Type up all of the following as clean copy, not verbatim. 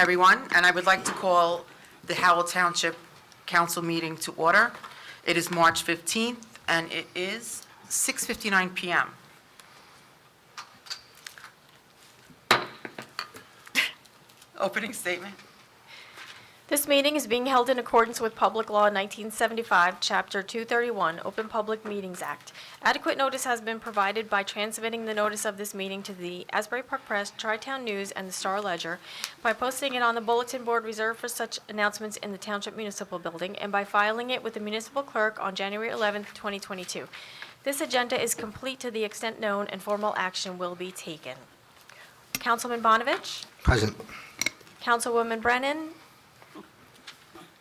everyone, and I would like to call the Howell Township Council meeting to order. It is March 15th, and it is 6:59 PM. Opening statement. This meeting is being held in accordance with Public Law 1975, Chapter 231, Open Public Meetings Act. Adequate notice has been provided by transmitting the notice of this meeting to the Asbury Park Press, Tri-Town News, and the Star Ledger, by posting it on the bulletin board reserved for such announcements in the Township Municipal Building, and by filing it with the municipal clerk on January 11th, 2022. This agenda is complete to the extent known, and formal action will be taken. Councilman Bonovich? Present. Councilwoman Brennan?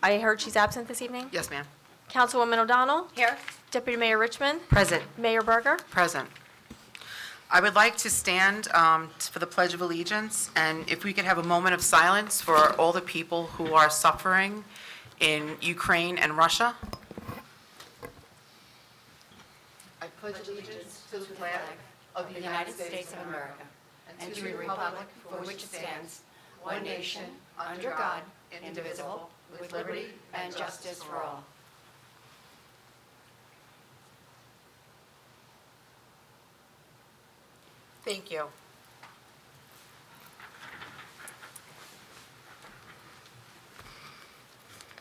I heard she's absent this evening. Yes, ma'am. Councilwoman O'Donnell? Here. Deputy Mayor Richmond? Present. Mayor Berger? Present. I would like to stand for the Pledge of Allegiance, and if we could have a moment of silence for all the people who are suffering in Ukraine and Russia. I pledge allegiance to the flag of The United States of America, and to the republic for which it stands, one nation, under God, indivisible, with liberty and justice for all. Thank you.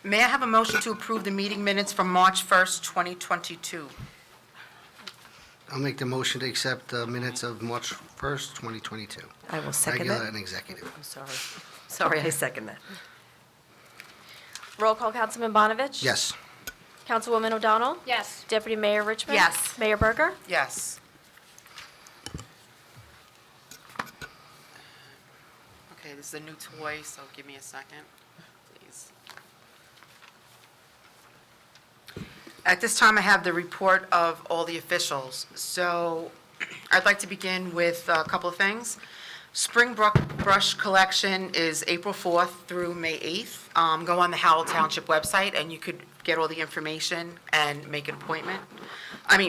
May I have a motion to approve the meeting minutes from March 1st, 2022? I'll make the motion to accept the minutes of March 1st, 2022. I will second Regular that. and executive. I'm sorry. Sorry, I second that. Roll call, Councilman Bonovich? Yes. Councilwoman O'Donnell? Yes. Deputy Mayor Richmond? Yes. Mayor Berger? Yes. Okay, this is a new toy, so give me a second, please. At this time, I have the report of all the officials. So I'd like to begin with a couple of things. Spring brush collection is April 4th through May 8th. Go on the Howell Township website, and you could get all the information and make an appointment. And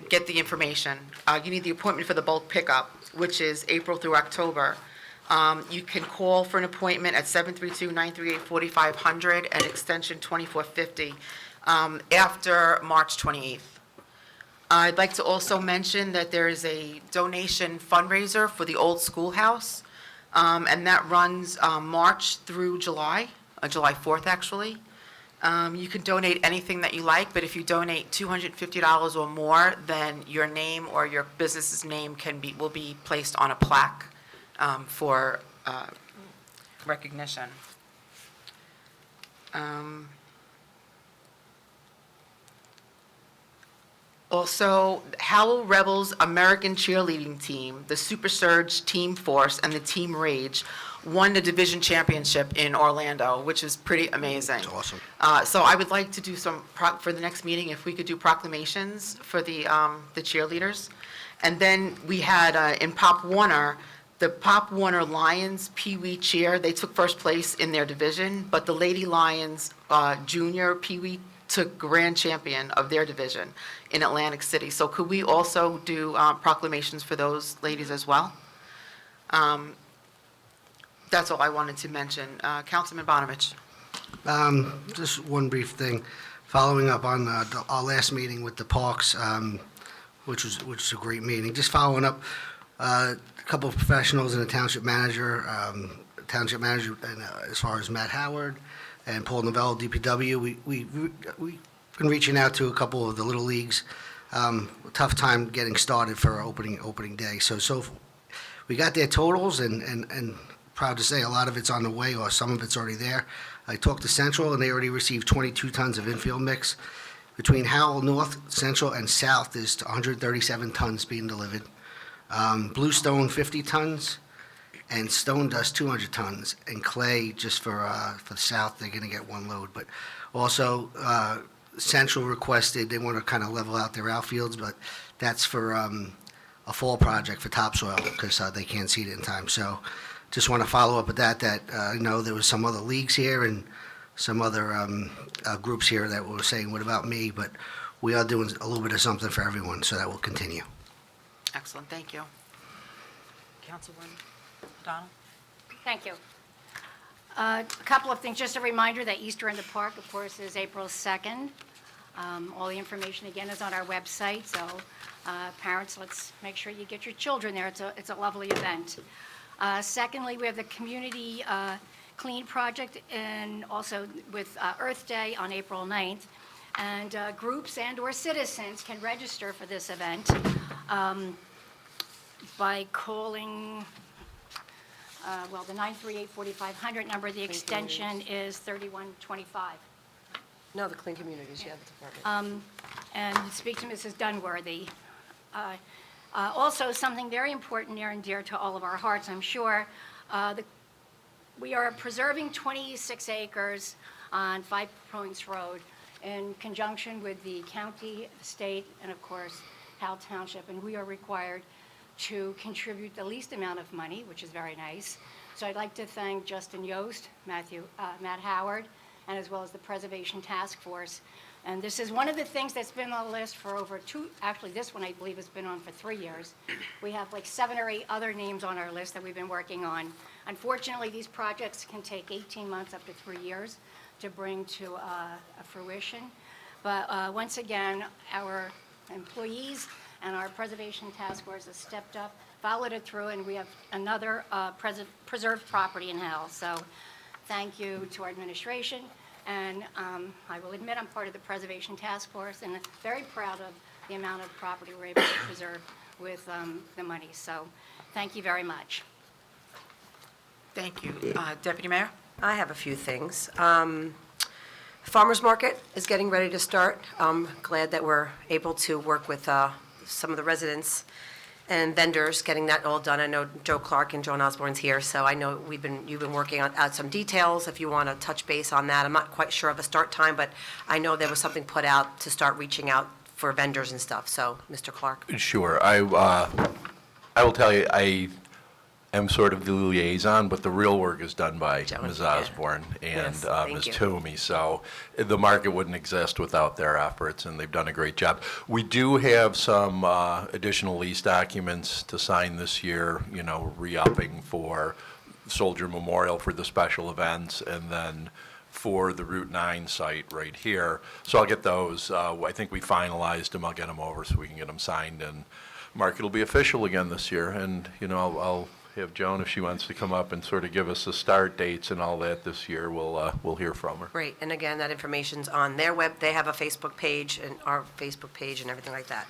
get the information. You need the appointment for the bulk pickup, which is April through October. You can call for an appointment at 732-938-4500 and extension 2450 after March 28th. I'd like to also mention that there is a donation fundraiser for the old schoolhouse, and that runs March through July, July 4th, actually. You can donate anything that you like, but if you donate $250 or more, then your name or your business's name will be placed on a plaque for recognition. Also, Howell Rebels American Cheerleading Team, the Super Surge Team Force, and the Team Rage won the division championship in Orlando, which is pretty amazing. That's awesome. So I would like to do some, for the next meeting, if we could do proclamations for the cheerleaders. And then we had, in Pop Warner, the Pop Warner Lions Pee Wee Cheer, they took first place in their division, but the Lady Lions Junior Pee Wee took grand champion of their division in Atlantic City. So could we also do proclamations for those ladies as well? That's all I wanted to mention. Councilman Bonovich. Just one brief thing. Following up on our last meeting with the Parks, which was a great meeting. Just following up, a couple of professionals and a township manager, and as far as Matt Howard and Paul Novello, DPW, we've been reaching out to a couple of the little leagues. Tough time getting started for opening day. So we got their totals, and proud to say a lot of it's on the way, or some of it's already there. I talked to Central, and they already received 22 tons of infield mix. Between Howell North, Central, and South, there's 137 tons being delivered. Bluestone, 50 tons. And stone dust, 200 tons, and clay, just for the south, they're going to get one load. But also, Central requested, they want to kind of level out their outfields, but that's for a fall project for topsoil, because they can't seed it in time. So just want to follow up with that I know there was some other leagues here and some other groups here that were saying, what about me? But we are doing a little bit of something for everyone, so that will continue. Excellent, thank you. Councilwoman O'Donnell? Thank you. A couple of things, just a reminder that Easter in the Park, of course, is April 2nd. All the information, again, is on our website, so parents, let's make sure you get your children there. It's a lovely event. Secondly, we have the Community Clean Project, and also with Earth Day on April 9th. And groups and/or citizens can register for this event by calling, the 938-4500 number. The extension is 3125. No, the Clean Communities, yeah, the department. And speak to Mrs. Dunworthy. Also, something very important, near and dear to all of our hearts, I'm sure, we are preserving 26 acres on Five Points Road in conjunction with the county, the state, and of course, Howell Township, and we are required to contribute the least amount of money, which is very nice. So I'd like to thank Justin Yost, Matt Howard, and as well as the Preservation Task Force. And this is one of the things that's been on the list for over actually this one I believe has been on for 3 years. We have like 7 or 8 other names on our list that we've been working on. Unfortunately, these projects can take 18 months up to 3 years to bring to a fruition. But once again, our employees and our Preservation Task Force has stepped up, followed it through, and we have another preserved property in Howell. So thank you to our administration. And I will admit I'm part of the Preservation Task Force and very proud of the amount of property we're able to preserve with the money. So thank you very much. Thank you. Deputy Mayor? I have a few things. Farmers Market is getting ready to start. I'm glad that we're able to work with some of the residents and vendors, getting that all done. I know Joe Clark and Joan Osborne's here, so I know you've been working out some details. If you want to touch base on that, I'm not quite sure of a start time, but I know there was something put out to start reaching out for vendors and stuff. So, Mr. Clark. Sure. I will tell you, I am sort of the liaison, but the real work is done by Joan, Ms. yeah. Osborne and Yes, thank Ms. you. Toomey. So the market wouldn't exist without their efforts, and they've done a great job. We do have some additional lease documents to sign this year, re-upping for Soldier Memorial for the special events, and then for the Route 9 site right here. So I'll get those. I think we finalized them. I'll get them over so we can get them signed, and market will be official again this year. And, I'll have Joan, if she wants to come up and sort of give us the start dates and all that this year, we'll hear from her. Great. And again, that information's on their web. They have a Facebook page and our Facebook page and everything like that.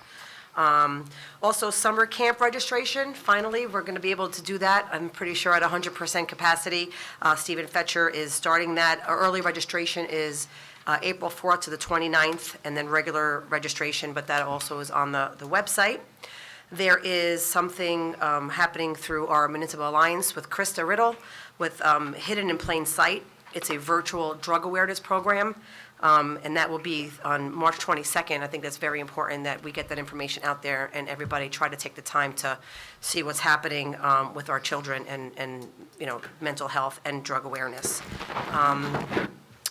Also, summer camp registration, finally, we're going to be able to do that. I'm pretty sure at 100% capacity. Stephen Fetcher is starting that. Our early registration is April 4th to the 29th, and then regular registration, but that also is on the website. There is something happening through our municipal alliance with Krista Riddle with Hidden in Plain Sight. It's a virtual drug awareness program, and that will be on March 22nd. I think that's very important that we get that information out there and everybody try to take the time to see what's happening with our children and mental health and drug awareness.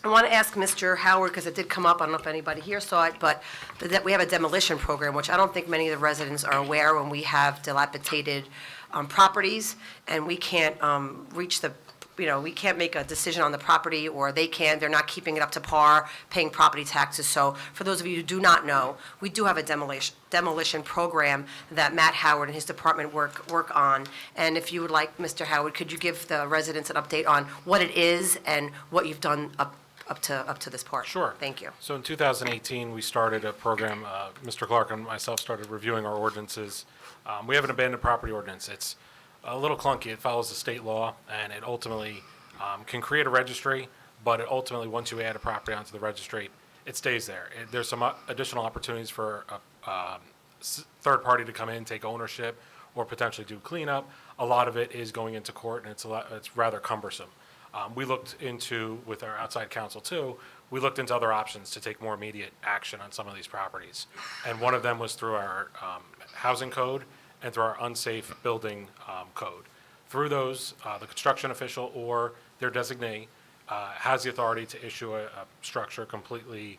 I want to ask Mr. Howard, because it did come up, I don't know if anybody here saw it, but that we have a demolition program, which I don't think many of the residents are aware when we have dilapidated properties, and we can't we can't make a decision on the property, or they're not keeping it up to par, paying property taxes. So for those of you who do not know, we do have a demolition program that Matt Howard and his department work on. And if you would like, Mr. Howard, could you give the residents an update on what it is and what you've done up to this part? Sure. Thank you. So in 2018, we started a program, Mr. Clark and myself started reviewing our ordinances. We have an abandoned property ordinance. It's a little clunky. It follows the state law, and it ultimately can create a registry, but it ultimately, once you add a property onto the registry, it stays there. There's some additional opportunities for a third party to come in, take ownership, or potentially do cleanup. A lot of it is going into court, and it's rather cumbersome. We looked into, with our outside counsel too, we looked into other options to take more immediate action on some of these properties. And one of them was through our housing code and through our unsafe building code. Through those, the construction official or their designee has the authority to issue a structure completely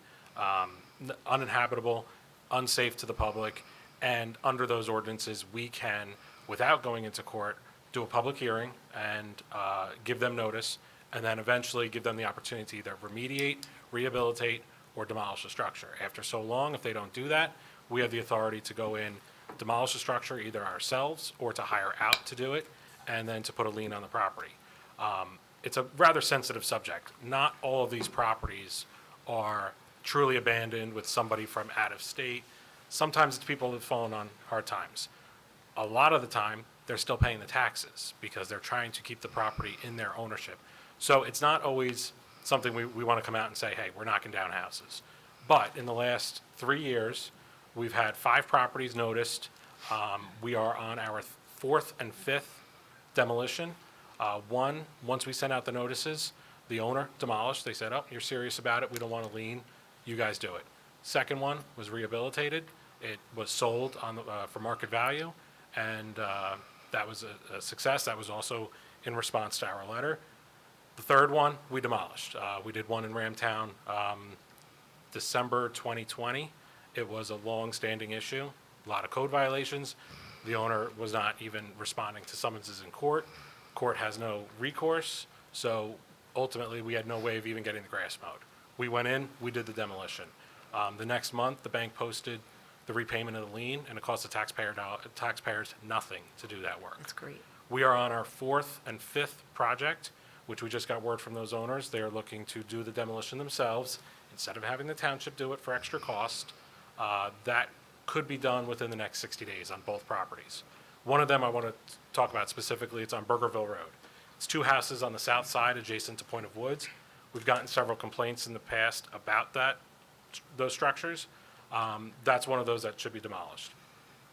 uninhabitable, unsafe to the public, and under those ordinances, we can, without going into court, do a public hearing and give them notice and then eventually give them the opportunity to either remediate, rehabilitate, or demolish the structure. After so long, if they don't do that, we have the authority to go in, demolish the structure either ourselves or to hire out to do it, and then to put a lien on the property. It's a rather sensitive subject. Not all of these properties are truly abandoned with somebody from out of state. Sometimes it's people who've fallen on hard times. A lot of the time, they're still paying the taxes because they're trying to keep the property in their ownership. So it's not always something we want to come out and say, hey, we're knocking down houses. But in the last 3 years, we've had 5 properties noticed. We are on our 4th and 5th demolition. Once we sent out the notices, the owner demolished. They said, oh, you're serious about it. We don't want to lien. You guys do it. Second one was rehabilitated. It was sold on for market value, and that was a success. That was also in response to our letter. The third one, we demolished. We did one in Ramtown, December 2020. It was a long-standing issue, a lot of code violations. The owner was not even responding to summonses in court. Court has no recourse, so ultimately we had no way of even getting the grass mowed. We went in, we did the demolition. The next month, the bank posted the repayment of the lien, and it cost the taxpayers nothing to do that work. That's great. We are on our 4th and 5th project, which we just got word from those owners. They are looking to do the demolition themselves instead of having the township do it for extra cost. That could be done within the next 60 days on both properties. One of them I want to talk about specifically. It's on Burgerville Road. It's 2 houses on the south side adjacent to Point of Woods. We've gotten several complaints in the past about those structures. That's one of those that should be demolished.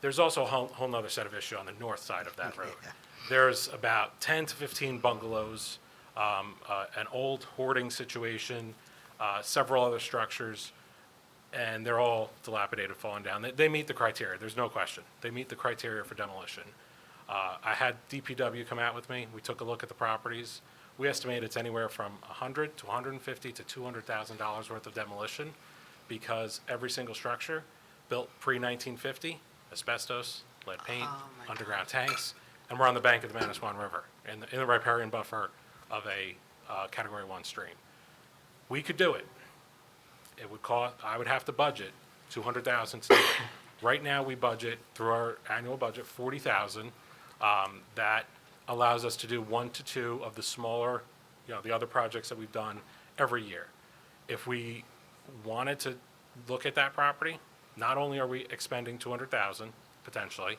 There's also a whole nother set of issue on the north side of that road. There's about 10 to 15 bungalows, an old hoarding situation, several other structures, and they're all dilapidated, falling down. They meet the criteria, there's no question. They meet the criteria for demolition. I had DPW come out with me. We took a look at the properties. We estimate it's anywhere from $100 to $150 to $200,000 worth of demolition, because every single structure built pre-1950, asbestos, lead paint, underground tanks, and we're on the bank of the Manasquan River, in the riparian buffer of a Category 1 stream. We could do it. It would cost, I would have to budget $200,000 to do it. Right now, we budget, through our annual budget, $40,000. That allows us to do 1 to 2 of the smaller, the other projects that we've done every year. If we wanted to look at that property, not only are we expending $200,000 potentially,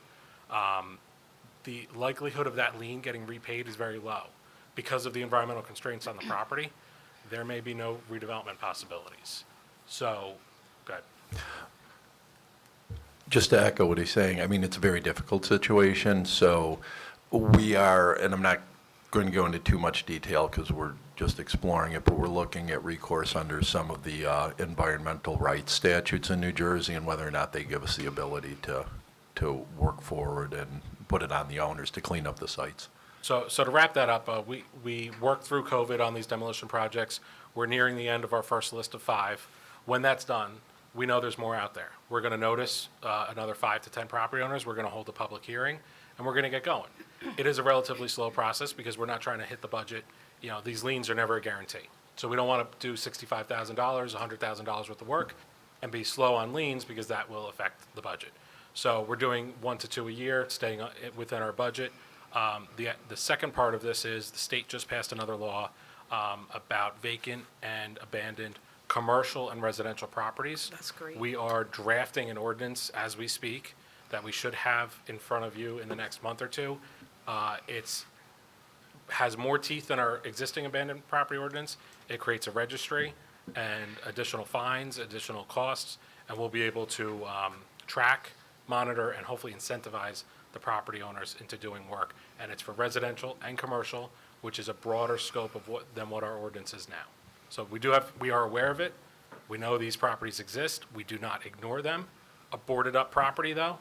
the likelihood of that lien getting repaid is very low. Because of the environmental constraints on the property, there may be no redevelopment possibilities. So, go ahead. Just to echo what he's saying, I mean, it's a very difficult situation, so we are, and I'm not going to go into too much detail because we're just exploring it, but we're looking at recourse under some of the environmental rights statutes in New Jersey and whether or not they give us the ability to work forward and put it on the owners to clean up the sites. So to wrap that up, we worked through COVID on these demolition projects. We're nearing the end of our first list of 5. When that's done, we know there's more out there. We're going to notice another 5 to 10 property owners. We're going to hold a public hearing, and we're going to get going. It is a relatively slow process because we're not trying to hit the budget. These liens are never a guarantee. So we don't want to do $65,000, $100,000 worth of work and be slow on liens because that will affect the budget. So we're doing 1 to 2 a year, staying within our budget. The second part of this is the state just passed another law about vacant and abandoned commercial and residential properties. That's great. We are drafting an ordinance as we speak that we should have in front of you in the next month or two. It's has more teeth than our existing abandoned property ordinance. It creates a registry and additional fines, additional costs, and we'll be able to track, monitor, and hopefully incentivize the property owners into doing work. And it's for residential and commercial, which is a broader scope of than what our ordinance is now. So we are aware of it. We know these properties exist. We do not ignore them. A boarded up property, though,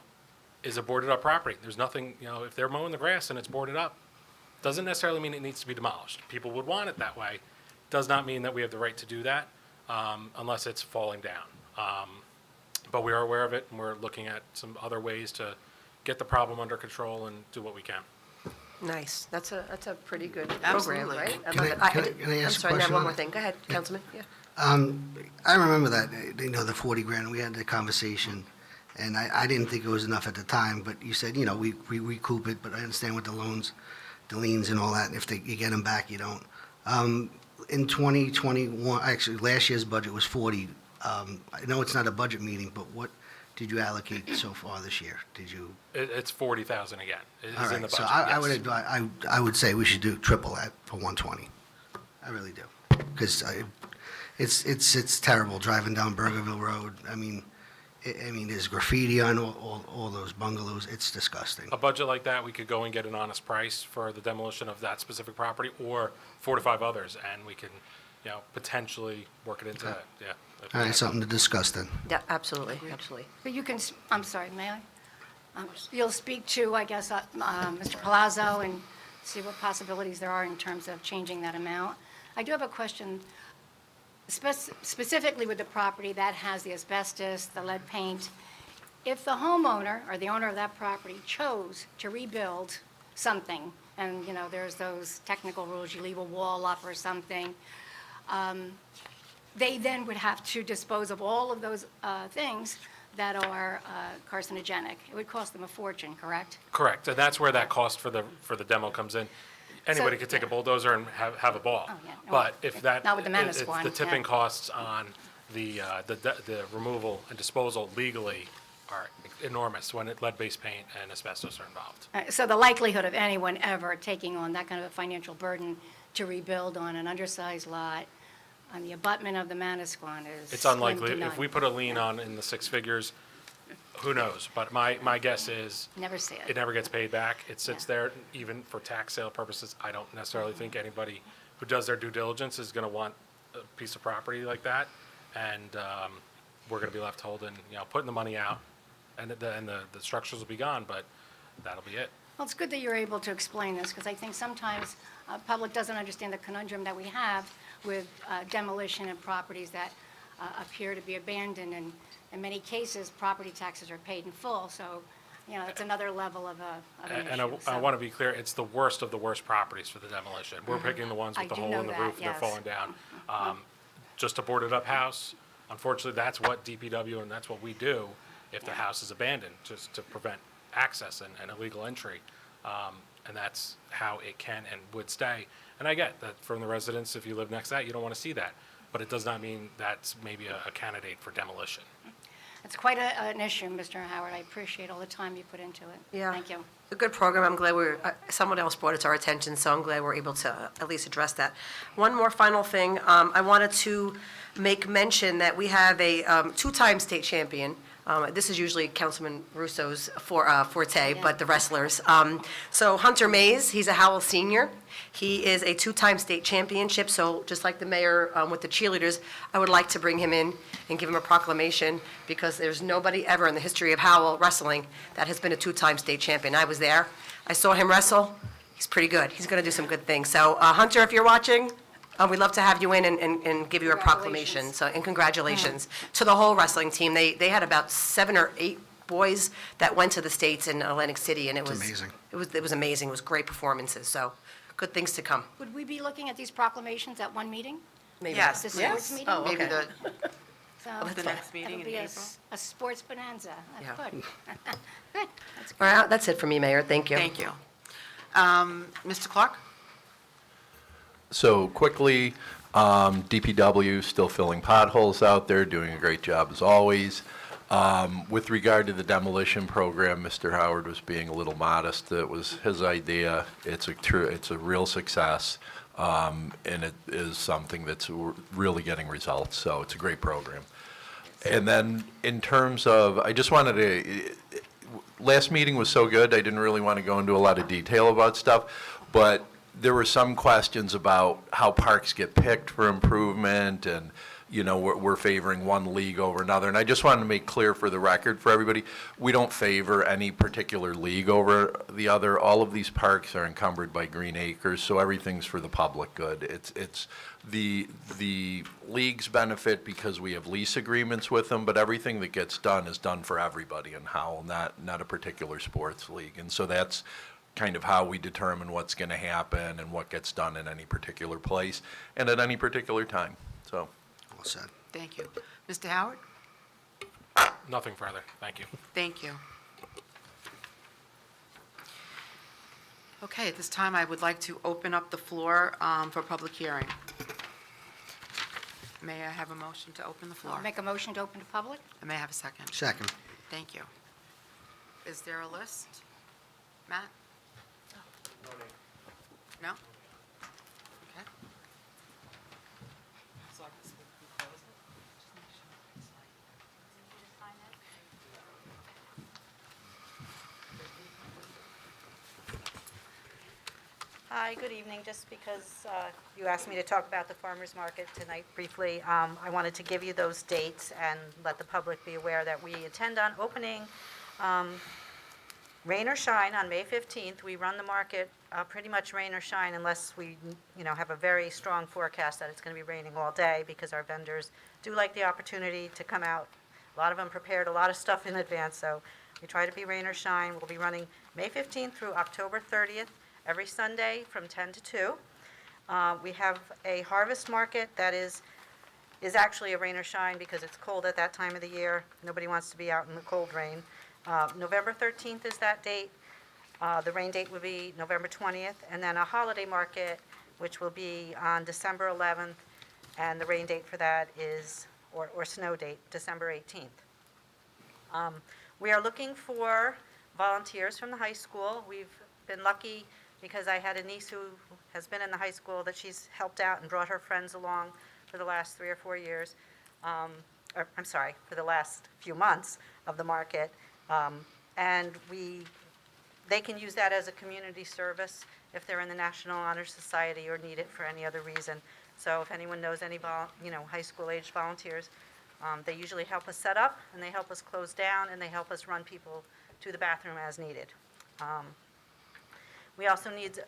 is a boarded up property. There's nothing, if they're mowing the grass and it's boarded up, doesn't necessarily mean it needs to be demolished. People would want it that way. Does not mean that we have the right to do that unless it's falling down. But we are aware of it, and we're looking at some other ways to get the problem under control and do what we can. Nice. That's a pretty good program, Absolutely. right? I Can love I- it. can I I'm ask a sorry, I have question one on more that? thing. Go ahead, Councilman. Yeah. I remember that, the 40 grand, we had the conversation, and I didn't think it was enough at the time, but you said, we recoup it, but I understand with the loans, the liens and all that, and if you get them back, you don't. In 2021, actually, last year's budget was 40. I know it's not a budget meeting, but what did you allocate so far this year? Did you? It's 40,000 again. It All is in the right, so budget, I yes. would advise, I would say we should do triple that for 120. I really do. Because it's terrible driving down Burgerville Road. I mean, there's graffiti on all those bungalows. It's disgusting. A budget like that, we could go and get an honest price for the demolition of that specific property or 4 to 5 others, and we can, potentially work it into that, yeah. All right, something to discuss then. Yeah, absolutely, absolutely. But you can, I'm sorry, may I? You'll speak to, I guess, Mr. Palazzo and see what possibilities there are in terms of changing that amount. I do have a question, specifically with the property that has the asbestos, the lead paint. If the homeowner or the owner of that property chose to rebuild something, and, there's those technical rules, you leave a wall up or something, they then would have to dispose of all of those things that are carcinogenic. It would cost them a fortune, correct? Correct, and that's where that cost for the demo comes in. Anybody could take a bulldozer and have a ball. Oh, yeah. But if that, Not with the it's Manasquan, the tipping yeah. costs on the removal and disposal legally are enormous when lead-based paint and asbestos are involved. So the likelihood of anyone ever taking on that kind of a financial burden to rebuild on an undersized lot on the abutment of the Manasquan is It's slim unlikely. to If we none. put a lien on in the 6 figures, who knows? But my guess is Never see it it. never gets paid back. It sits Yeah. there, even for tax sale purposes. I don't necessarily think anybody who does their due diligence is going to want a piece of property like that. And we're going to be left holding, putting the money out, and the structures will be gone, but that'll be it. Well, it's good that you're able to explain this, because I think sometimes public doesn't understand the conundrum that we have with demolition of properties that appear to be abandoned, and in many cases, property taxes are paid in full, so, it's another level of an And issue. I So- want to be clear, it's the worst of the worst properties for the demolition. We're picking the ones I with the do hole know in the that, roof, they're yes. falling down. Just a boarded up house, unfortunately, that's what DPW and that's what we do if the house is abandoned, just to prevent access and illegal entry. And that's how it can and would stay. And I get that from the residents, if you live next to that, you don't want to see that. But it does not mean that's maybe a candidate for demolition. It's quite an issue, Mr. Howard. I appreciate all the time you put into it. Yeah. Thank you. A good program. I'm glad someone else brought it to our attention, so I'm glad we're able to at least address that. One more final thing. I wanted to make mention that we have a 2-time state champion. This is usually Councilman Russo's forte, but the wrestlers. So Hunter Mays, he's a Howell senior. He is a 2-time state championship, so just like the mayor with the cheerleaders, I would like to bring him in and give him a proclamation, because there's nobody ever in the history of Howell wrestling that has been a 2-time state champion. I was there. I saw him wrestle. He's pretty good. He's going to do some good things. So Hunter, if you're watching, we'd love to have you in and give you a proclamation. So, and congratulations to the whole wrestling team. They had about 7 or 8 boys that went to the States in Atlantic City, and it was amazing. It was amazing. It was great performances. So, good things to come. Would we be looking at these proclamations at one meeting? Maybe. Yes. The sports meeting? Oh, Maybe okay. So the next meeting it'll in be a April. a sports bonanza. That's Yeah. good. Good. That's All right, that's it for me, Mayor. Thank you. Thank you. Mr. Clark? So quickly, DPW still filling potholes out there, doing a great job as always. With regard to the demolition program, Mr. Howard was being a little modest. It was his idea. It's a real success, and it is something that's really getting results. So it's a great program. And then in terms of, I just wanted to, last meeting was so good, I didn't really want to go into a lot of detail about stuff, but there were some questions about how parks get picked for improvement, and, we're favoring one league over another. And I just wanted to make clear for the record for everybody, we don't favor any particular league over the other. All of these parks are encumbered by Green Acres, so everything's for the public good. It's the leagues benefit because we have lease agreements with them, but everything that gets done is done for everybody in Howell, not a particular sports league. And so that's kind of how we determine what's going to happen and what gets done in any particular place and at any particular time. So, All said. Thank you. Mr. Howard? Nothing further. Thank you. Thank you. Okay, at this time, I would like to open up the floor for public hearing. May I have a motion to open the floor? I'll make a motion to open to public. And may I have a second? Second. Thank you. Is there a list? Matt? No? Okay. Hi, good evening. Just because you asked me to talk about the farmers market tonight briefly, I wanted to give you those dates and let the public be aware that we intend on opening, rain or shine, on May 15th. We run the market pretty much rain or shine unless we, have a very strong forecast that it's going to be raining all day, because our vendors do like the opportunity to come out. A lot of them prepared a lot of stuff in advance, so we try to be rain or shine. We'll be running May 15th through October 30th. Every Sunday from 10 to 2. We have a harvest market that is actually a rain or shine because it's cold at that time of the year. Nobody wants to be out in the cold rain. November 13th is that date. The rain date would be November 20th. And then a holiday market, which will be on December 11th. And the rain date for that is, or snow date, December 18th. We are looking for volunteers from the high school. We've been lucky because I had a niece who has been in the high school that she's helped out and brought her friends along for the last 3 or 4 years. For the last few months of the market. And they can use that as a community service if they're in the National Honor Society or need it for any other reason. So if anyone knows any high school-aged volunteers, they usually help us set up, and they help us close down, and they help us run people to the bathroom as needed. We also need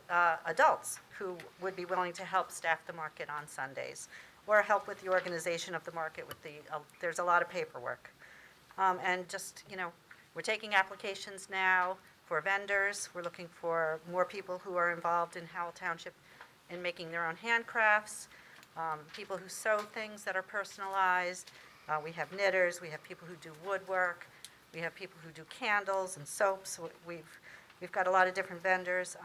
adults who would be willing to help staff the market on Sundays, or help with the organization of the market with there's a lot of paperwork. And just, we're taking applications now for vendors. We're looking for more people who are involved in Howell Township in making their own handcrafts, people who sew things that are personalized. We have knitters, we have people who do woodwork, we have people who do candles and soaps. We've got a lot of different vendors.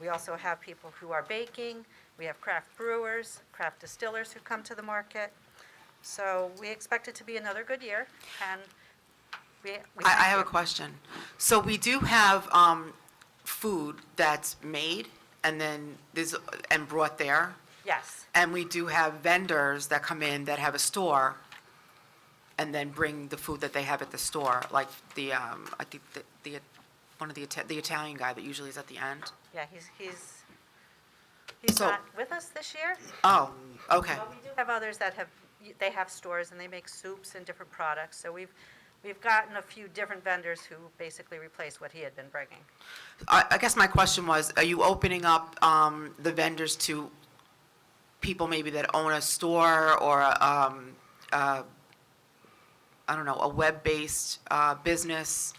We also have people who are baking. We have craft brewers, craft distillers who come to the market. So we expect it to be another good year, and I have a question. So we do have food that's made and then and brought there, Yes, and we do have vendors that come in that have a store and then bring the food that they have at the store, like I think the Italian guy that usually is at the end. yeah, he's So- not with us this year. Oh, okay. But we do have others that have stores, and they make soups and different products. So we've gotten a few different vendors who basically replace what he had been bringing. I guess my question was, are you opening up the vendors to people maybe that own a store or a web-based business,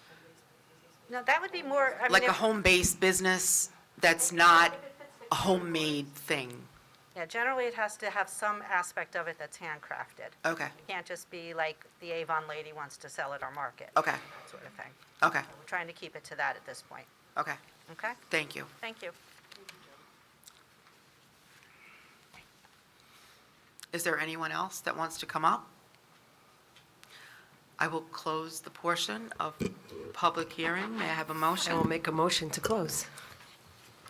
No, that would be more, I mean, like a if- home-based business that's not a homemade thing? yeah, generally it has to have some aspect of it that's handcrafted. Okay, It can't just be like the Avon lady wants to sell at our market. okay, That sort of thing. okay, We're trying to keep it to that at this point. okay. Okay? Thank you. Thank you. Is there anyone else that wants to come up? I will close the portion of public hearing. May I have a I motion? will make a motion to close.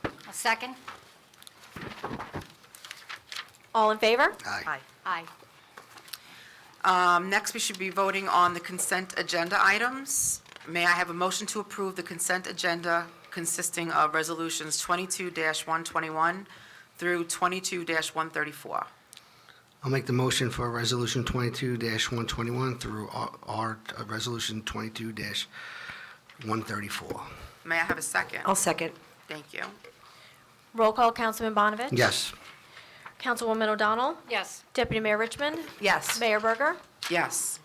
A second? All in favor? Aye. Aye. Next, we should be voting on the consent agenda items. May I have a motion to approve the consent agenda consisting of resolutions 22-121 through 22-134? I'll make the motion for Resolution 22-121 through our Resolution 22-134. May I have a second? I'll second. Thank you. Roll call, Councilman Bonovich? Yes. Councilwoman O'Donnell? Yes. Deputy Mayor Richmond? Yes. Mayor Berger? Yes.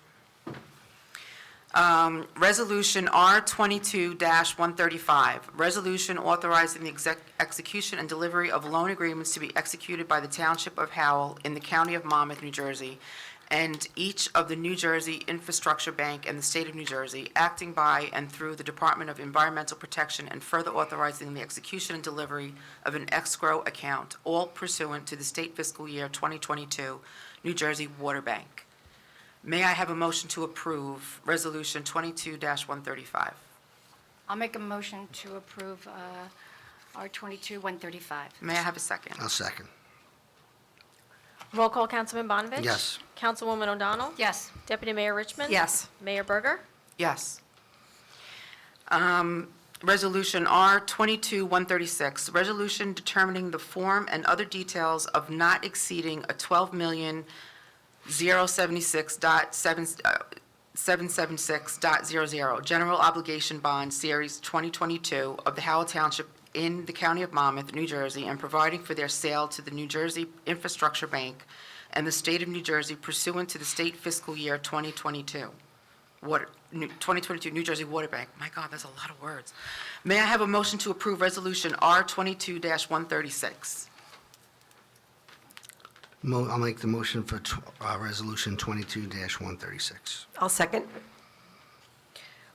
Resolution R22-135, resolution authorizing the execution and delivery of loan agreements to be executed by the Township of Howell in the County of Monmouth, New Jersey, and each of the New Jersey Infrastructure Bank and the State of New Jersey, acting by and through the Department of Environmental Protection, and further authorizing the execution and delivery of an escrow account, all pursuant to the state fiscal year 2022 New Jersey Water Bank. May I have a motion to approve Resolution 22-135? I'll make a motion to approve R22-135. May I have a second? I'll second. Roll call, Councilman Bonavich? Yes. Councilwoman O'Donnell? Yes. Deputy Mayor Richmond? Yes. Mayor Berger? Yes. Resolution R22-136, resolution determining the form and other details of not exceeding a 12,076,776.00 general obligation bond series 2022 of the Howell Township in the County of Monmouth, New Jersey, and providing for their sale to the New Jersey Infrastructure Bank and the State of New Jersey pursuant to the state fiscal year 2022. 2022 New Jersey Water Bank. My God, that's a lot of words. May I have a motion to approve Resolution R22-136? I'll make the motion for Resolution 22-136. I'll second.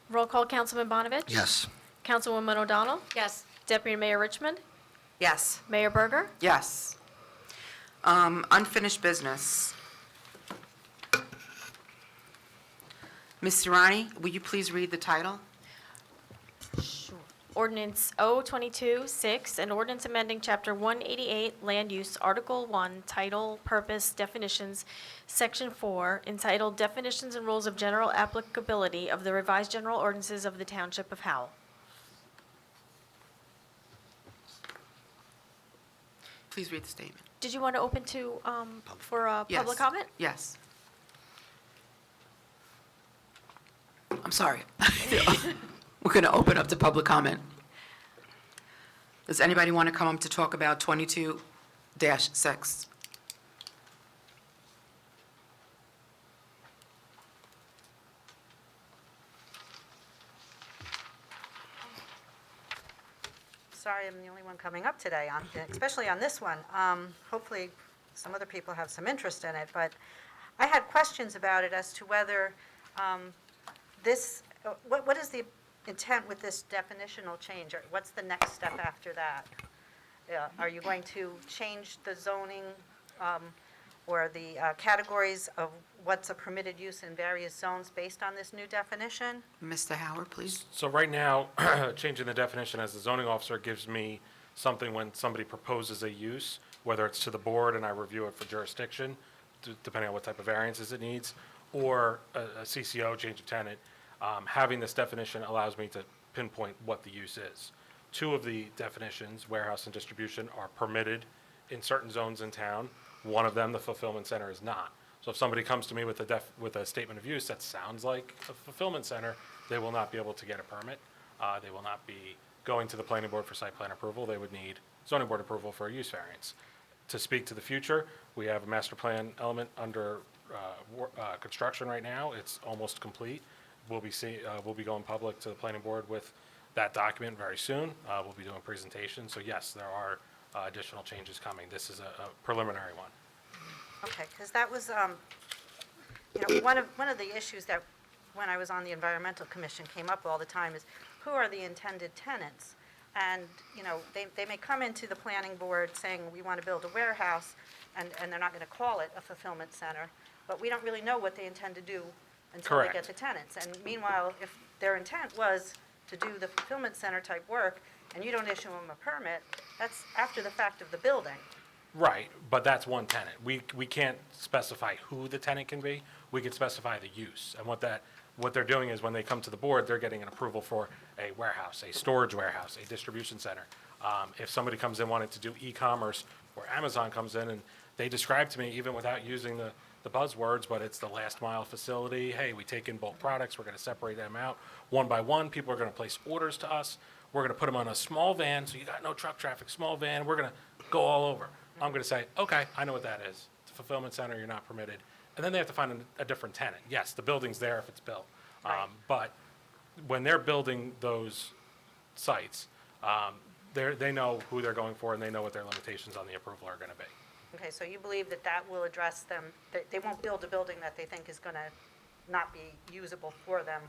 Roll call, Councilman Bonavich? Yes. Councilwoman O'Donnell? Yes. Deputy Mayor Richmond? Yes. Mayor Berger? Yes. Unfinished business. Ms. Sirani, will you please read the title? Ordinance O-22-6, an ordinance amending Chapter 188 Land Use, Article 1, Title, Purpose, Definitions, Section 4, entitled Definitions and Rules of General Applicability of the Revised General Ordinances of the Township of Howell. Please read the statement. Did you want to open to, for Yes. public comment? Yes. I'm sorry. We're going to open up to public comment. Does anybody want to come up to talk about 22-6? Sorry, I'm the only one coming up today, especially on this one. Hopefully, some other people have some interest in it, but I had questions about it as to whether what is the intent with this definitional change? Or what's the next step after that? Are you going to change the zoning or the categories of what's a permitted use in various zones based on this new definition? Mr. Howard, please. So right now, changing the definition as the zoning officer gives me something when somebody proposes a use, whether it's to the board and I review it for jurisdiction, depending on what type of variances it needs, or a CCO, change of tenant. Having this definition allows me to pinpoint what the use is. Two of the definitions, warehouse and distribution, are permitted in certain zones in town. One of them, the fulfillment center, is not. So if somebody comes to me with a statement of use that sounds like a fulfillment center, they will not be able to get a permit. They will not be going to the planning board for site plan approval. They would need zoning board approval for a use variance. To speak to the future, we have a master plan element under construction right now. It's almost complete. We'll be going public to the planning board with that document very soon. We'll be doing presentations. So yes, there are additional changes coming. This is a preliminary one. Okay, because that was, one of the issues that, when I was on the Environmental Commission, came up all the time is, who are the intended tenants? And, they may come into the planning board saying, we want to build a warehouse, and they're not going to call it a fulfillment center, but we don't really know what they intend to do until they get Correct. the tenants. And meanwhile, if their intent was to do the fulfillment center type work, and you don't issue them a permit, that's after the fact of the building. Right, but that's one tenant. We can't specify who the tenant can be. We can specify the use. And what they're doing is when they come to the board, they're getting an approval for a warehouse, a storage warehouse, a distribution center. If somebody comes in wanting to do e-commerce, or Amazon comes in and they describe to me, even without using the buzzwords, but it's the last mile facility. Hey, we take in bulk products. We're going to separate them out one by one. People are going to place orders to us. We're going to put them on a small van, so you got no truck traffic, small van. We're going to go all over. I'm going to say, okay, I know what that is. It's a fulfillment center. You're not permitted. And then they have to find a different tenant. Yes, the building's there if it's built. Right. But when they're building those sites, they know who they're going for, and they know what their limitations on the approval are going to be. Okay, so you believe that that will address them, that they won't build a building that they think is going to not be usable for them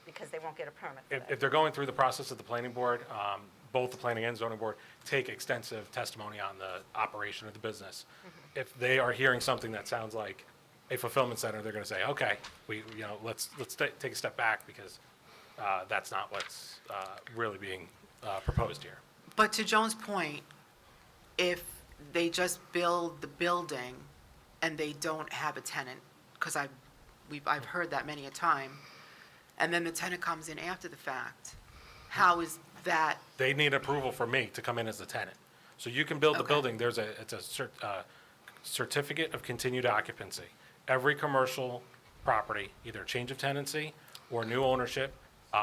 because they won't get a permit for If that? they're going through the process of the planning board, both the planning and zoning board take extensive testimony on the operation of the business. If they are hearing something that sounds like a fulfillment center, they're going to say, okay, let's take a step back because that's not what's really being proposed here. But to Joan's point, if they just build the building and they don't have a tenant, because I've heard that many a time, and then the tenant comes in after the fact, how is that? They need approval from me to come in as the tenant. So you can build the Okay. building, it's a certificate of continued occupancy. Every commercial property, either change of tenancy or new ownership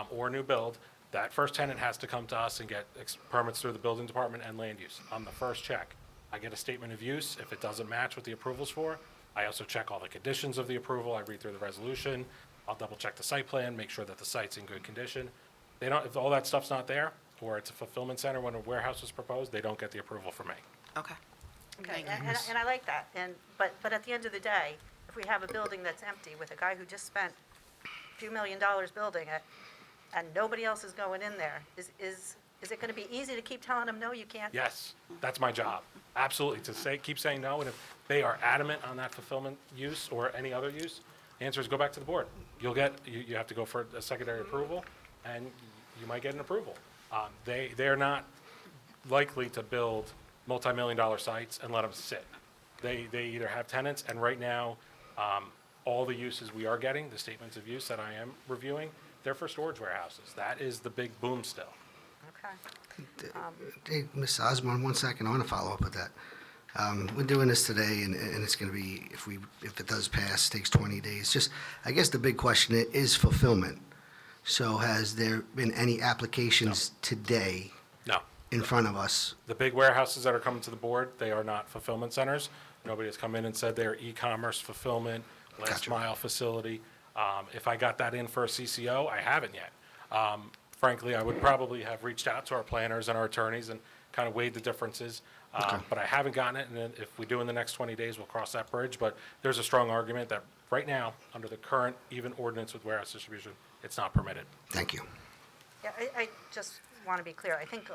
or new build, that first tenant has to come to us and get permits through the building department and land use. On the first check, I get a statement of use. If it doesn't match what the approval's for, I also check all the conditions of the approval. I read through the resolution. I'll double check the site plan, make sure that the site's in good condition. If all that stuff's not there, or it's a fulfillment center when a warehouse is proposed, they don't get the approval from me. Okay. Okay, Thank you. and I like that, but at the end of the day, if we have a building that's empty with a guy who just spent a few $1 million building it, and nobody else is going in there, is it going to be easy to keep telling them, no, you can't? Yes, that's my job, absolutely, keep saying no, and if they are adamant on that fulfillment use or any other use, the answer is go back to the board. You have to go for a secondary approval, and you might get an approval. They're not likely to build multi-million-dollar sites and let them sit. They either have tenants, and right now, all the uses we are getting, the statements of use that I am reviewing, they're for storage warehouses. That is the big boom still. Okay. Hey, Ms. Osborne, 1 second, I want to follow up with that. We're doing this today, and it's going to be, if it does pass, takes 20 days. Just, I guess the big question is fulfillment. So has there been any applications today No. in front of us? The big warehouses that are coming to the board, they are not fulfillment centers. Nobody has come in and said they're e-commerce fulfillment, last Gotcha. mile facility. If I got that in for a CCO, I haven't yet. Frankly, I would probably have reached out to our planners and our attorneys and kind of weighed the differences. Okay. But I haven't gotten it, and then if we do in the next 20 days, we'll cross that bridge. But there's a strong argument that right now, under the current even ordinance with warehouse distribution, it's not permitted. Thank you. Yeah, I just want to be clear, I think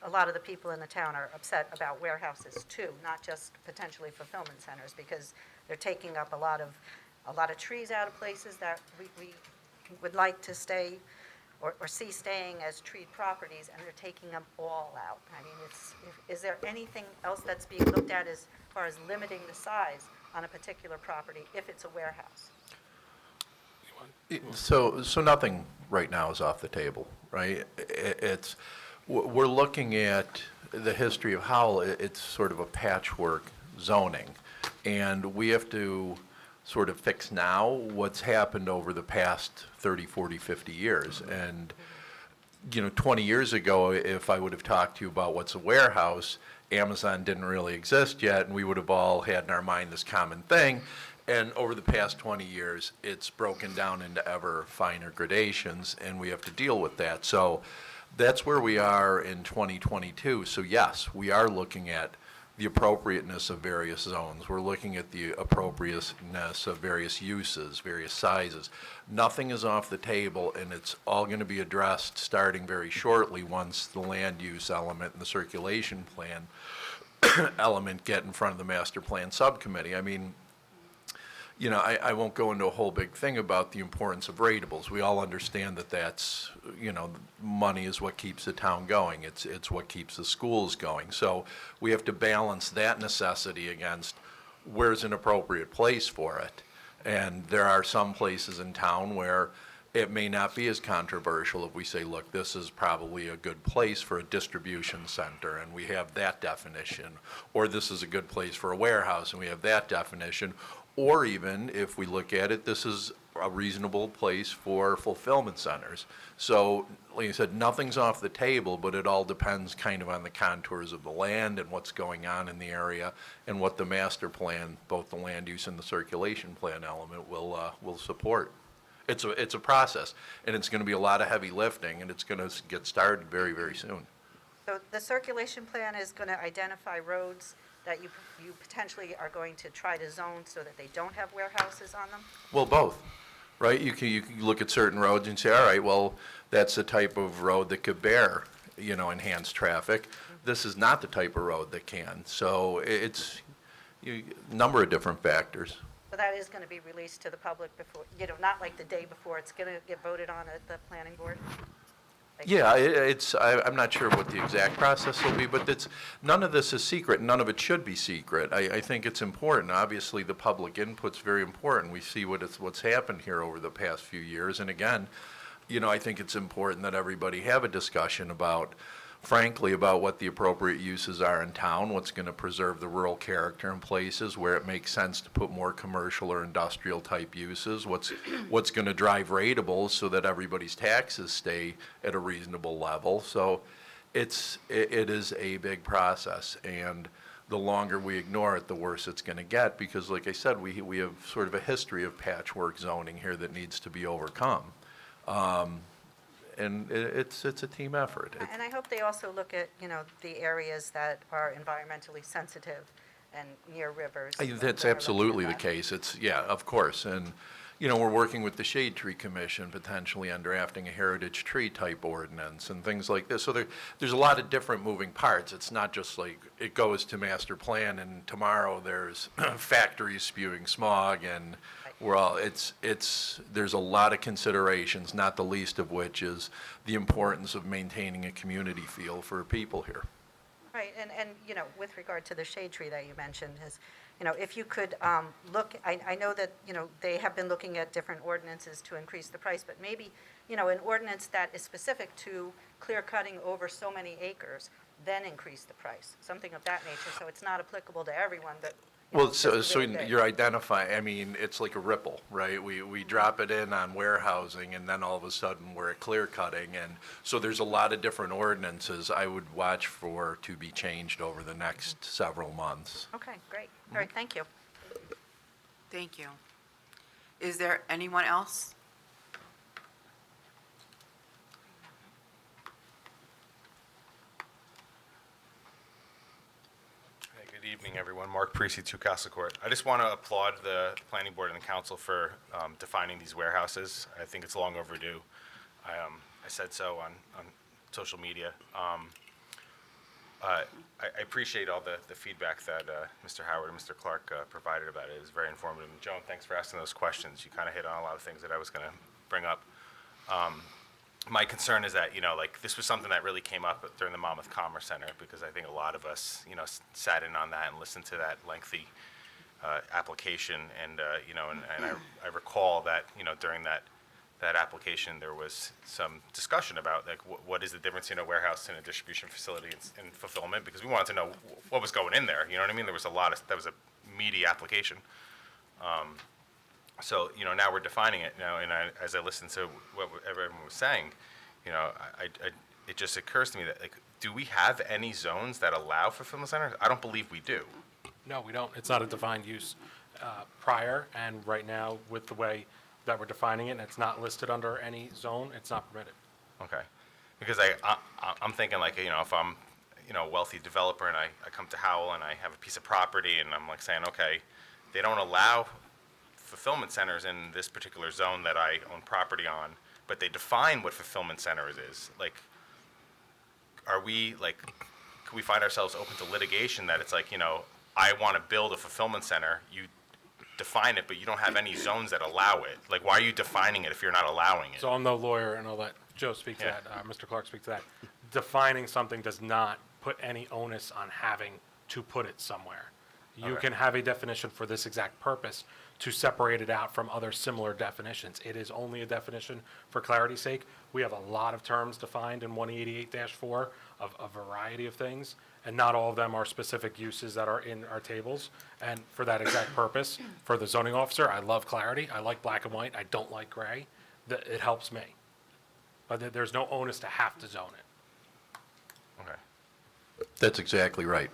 a lot of the people in the town are upset about warehouses too, not just potentially fulfillment centers, because they're taking up a lot of trees out of places that we would like to stay or see staying as treed properties, and they're taking them all out. I mean, is there anything else that's being looked at as far as limiting the size on a particular property if it's a warehouse? So nothing right now is off the table, right? We're looking at the history of Howell. It's sort of a patchwork zoning, and we have to sort of fix now what's happened over the past 30, 40, 50 years. And, 20 years ago, if I would have talked to you about what's a warehouse, Amazon didn't really exist yet, and we would have all had in our mind this common thing. And over the past 20 years, it's broken down into ever finer gradations, and we have to deal with that. So that's where we are in 2022. So yes, we are looking at the appropriateness of various zones. We're looking at the appropriateness of various uses, various sizes. Nothing is off the table, and it's all going to be addressed starting very shortly once the land use element and the circulation plan element get in front of the master plan subcommittee. I mean, I won't go into a whole big thing about the importance of ratables. We all understand that that's, money is what keeps the town going. It's what keeps the schools going. So we have to balance that necessity against where's an appropriate place for it. And there are some places in town where it may not be as controversial if we say, look, this is probably a good place for a distribution center, and we have that definition. Or this is a good place for a warehouse, and we have that definition. Or even, if we look at it, this is a reasonable place for fulfillment centers. So, like I said, nothing's off the table, but it all depends kind of on the contours of the land and what's going on in the area and what the master plan, both the land use and the circulation plan element, will support. It's a process, and it's going to be a lot of heavy lifting, and it's going to get started very, very soon. So the circulation plan is going to identify roads that you potentially are going to try to zone so that they don't have warehouses on them? Well, both, right? You can look at certain roads and say, all right, well, that's the type of road that could bear, enhanced traffic. This is not the type of road that can. So it's a number of different factors. So that is going to be released to the public before, not like the day before, it's going to get voted on at the planning board? Yeah, I'm not sure what the exact process will be, but none of this is secret, none of it should be secret. I think it's important. Obviously, the public input's very important. We see what's happened here over the past few years, and again, I think it's important that everybody have a discussion frankly, about what the appropriate uses are in town, what's going to preserve the rural character in places where it makes sense to put more commercial or industrial type uses, what's going to drive ratables so that everybody's taxes stay at a reasonable level. So it is a big process, and the longer we ignore it, the worse it's going to get, because like I said, we have sort of a history of patchwork zoning here that needs to be overcome. And it's a team effort. And I hope they also look at, the areas that are environmentally sensitive and near rivers. That's absolutely the case. Of course. And, we're working with the Shade Tree Commission potentially on drafting a heritage tree type ordinance and things like this. So there's a lot of different moving parts. It's not just like it goes to master plan and tomorrow there's factories spewing smog and there's a lot of considerations, not the least of which is the importance of maintaining a community feel for people here. Right, and with regard to the shade tree that you mentioned, if you could look, I know that, they have been looking at different ordinances to increase the price, but maybe, an ordinance that is specific to clear cutting over so many acres, then increase the price, something of that nature, so it's not applicable to everyone, but Well, so you're identifying, it's like a ripple, right? We drop it in on warehousing, and then all of a sudden, we're at clear cutting, and so there's a lot of different ordinances I would watch for to be changed over the next several months. Okay, great. All right, thank you. Thank you. Is there anyone else? Good evening, everyone. Mark Parisi, 2 Castle Court. I just want to applaud the planning board and the council for defining these warehouses. I think it's long overdue. I said so on social media. I appreciate all the feedback that Mr. Howard and Mr. Clark provided about it. It was very informative. And Joan, thanks for asking those questions. You kind of hit on a lot of things that I was going to bring up. My concern is that, this was something that really came up during the Monmouth Commerce Center, because I think a lot of us, sat in on that and listened to that lengthy application. And, I recall that, during that application, there was some discussion about, what is the difference in a warehouse and a distribution facility and fulfillment, because we wanted to know what was going in there, you know what I mean? There was that was a meaty application. So, now we're defining it now, and as I listened to what everyone was saying, it just occurs to me that, do we have any zones that allow fulfillment centers? I don't believe we do. No, we don't. It's not a defined use prior, and right now, with the way that we're defining it, and it's not listed under any zone, it's not permitted. Okay. Because I'm thinking, if I'm, a wealthy developer and I come to Howell and I have a piece of property and I'm saying, okay, they don't allow fulfillment centers in this particular zone that I own property on, but they define what fulfillment centers is. Are we, could we find ourselves open to litigation that it's I want to build a fulfillment center, you define it, but you don't have any zones that allow it. Why are you defining it if you're not allowing it? So I'm no lawyer, and I'll let Joe speak to that, Mr. Clark speak to that. Defining something does not put any onus on having to put it somewhere. You Okay. can have a definition for this exact purpose to separate it out from other similar definitions. It is only a definition for clarity's sake. We have a lot of terms defined in 188-4 of a variety of things, and not all of them are specific uses that are in our tables. And for that exact purpose, for the zoning officer, I love clarity. I like black and white. I don't like gray. It helps me. But there's no onus to have to zone it. Okay. That's exactly right.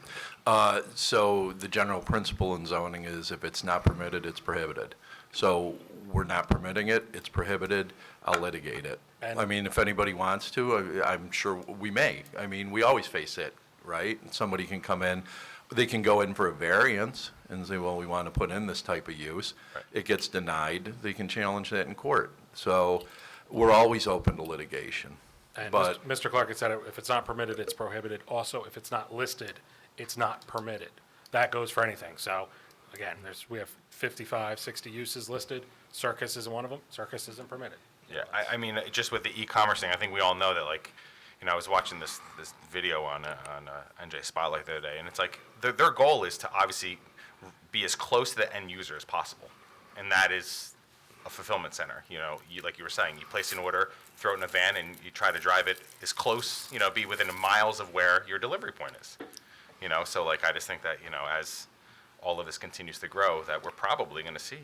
So the general principle in zoning is if it's not permitted, it's prohibited. So we're not permitting it, it's prohibited, I'll litigate it. And- I mean, if anybody wants to, I'm sure we may. I mean, we always face it, right? Somebody can come in, they can go in for a variance and say, well, we want to put in this type of use. Right. It gets denied, they can challenge that in court. So we're always open to litigation. And But Mr. Clark had said, if it's not permitted, it's prohibited. Also, if it's not listed, it's not permitted. That goes for anything. So, again, we have 55, 60 uses listed. Circus isn't one of them. Circus isn't permitted. Yeah, I mean, just with the e-commerce thing, I think we all know that, like, I was watching this video on NJ Spotlight the other day, and it's like, their goal is to obviously be as close to the end user as possible, and that is a fulfillment center. Like you were saying, you place an order, throw it in a van, and you try to drive it as close, be within miles of where your delivery point is. So, like, I just think that, as all of this continues to grow, that we're probably going to see,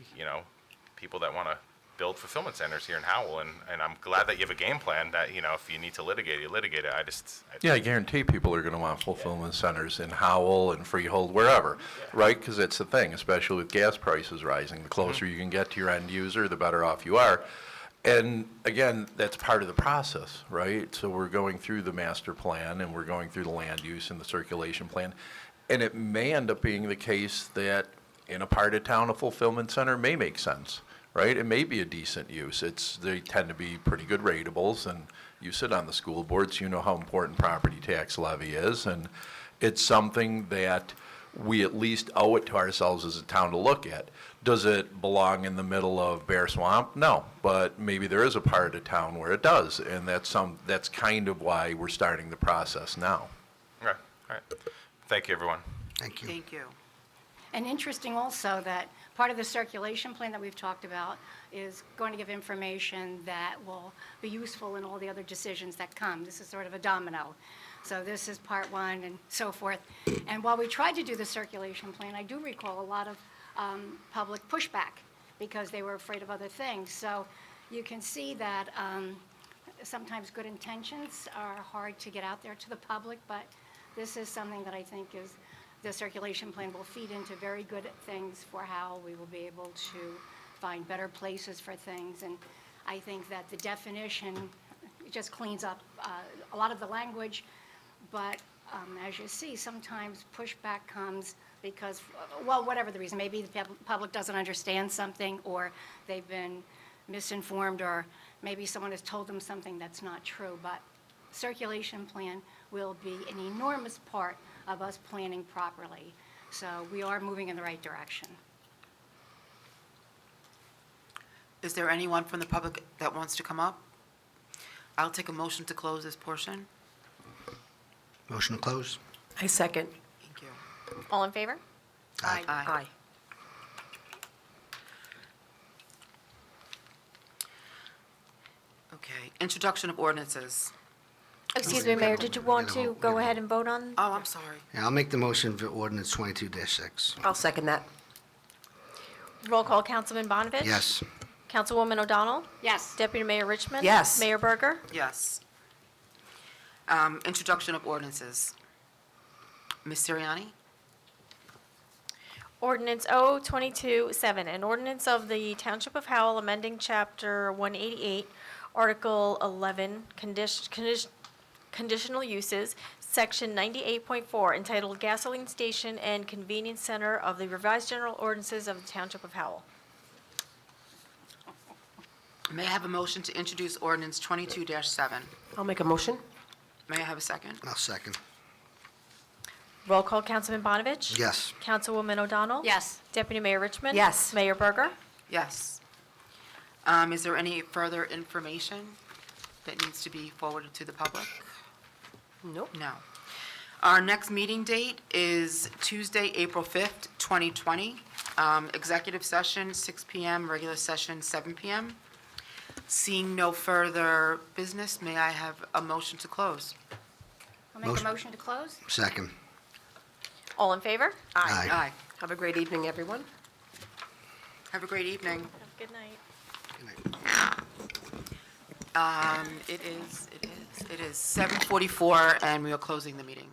people that want to build fulfillment centers here in Howell, and I'm glad that you have a game plan that, if you need to litigate it, you litigate it. yeah, I guarantee people are going to want fulfillment centers in Howell and Freehold, wherever, right? Because it's the thing, especially with gas prices rising. The closer you can get to your end user, the better off you are. And again, that's part of the process, right? So we're going through the master plan, and we're going through the land use and the circulation plan. And it may end up being the case that in a part of town, a fulfillment center may make sense, right? It may be a decent use. They tend to be pretty good ratables, and you sit on the school boards, you know how important property tax levy is, and it's something that we at least owe it to ourselves as a town to look at. Does it belong in the middle of Bear Swamp? No, but maybe there is a part of town where it does, and that's kind of why we're starting the process now. Okay, all right. Thank you, everyone. Thank you. Thank you. And interesting also that part of the circulation plan that we've talked about is going to give information that will be useful in all the other decisions that come. This is sort of a domino. So this is part one and so forth. And while we tried to do the circulation plan, I do recall a lot of public pushback because they were afraid of other things. So you can see that sometimes good intentions are hard to get out there to the public, but this is something that I think is the circulation plan will feed into very good things for how we will be able to find better places for things. And I think that the definition just cleans up a lot of the language. But as you see, sometimes pushback comes because, well, whatever the reason, maybe the public doesn't understand something, or they've been misinformed, or maybe someone has told them something that's not true. But circulation plan will be an enormous part of us planning properly. So we are moving in the right direction. Is there anyone from the public that wants to come up? I'll take a motion to close this portion. Motion to close? I second. Thank you. All in favor? Aye. Aye. Okay, introduction of ordinances. Excuse me, Mayor, did you want We're to gonna go vote. ahead and vote on? Oh, I'm sorry. Yeah, I'll make the motion for ordinance 22-6. I'll second that. Roll call, Councilman Bonovich? Yes. Councilwoman O'Donnell? Yes. Deputy Mayor Richmond? Yes. Mayor Berger? Yes. Introduction of ordinances. Ms. Siriani? Ordinance O-22-7, an ordinance of the Township of Howell amending Chapter 188, Article 11, Conditional Uses, Section 98.4, entitled Gasoline Station and Convenience Center of the Revised General Ordinances of the Township of Howell. May I have a motion to introduce ordinance 22-7? I'll make a motion. May I have a second? I'll second. Roll call, Councilman Bonovich? Yes. Councilwoman O'Donnell? Yes. Deputy Mayor Richmond? Yes. Mayor Berger? Yes. Is there any further information that needs to be forwarded to the public? Nope. No. Our next meeting date is Tuesday, April 5th, 2020. Executive session, 6 PM, regular session, 7 PM. Seeing no further business, may I have a motion to close? I'll make a Motion. motion to close. Second. All in favor? Aye. Aye. Have a great evening, everyone. Have a great evening. Have a good night. It is 7:44, and we are closing the meeting.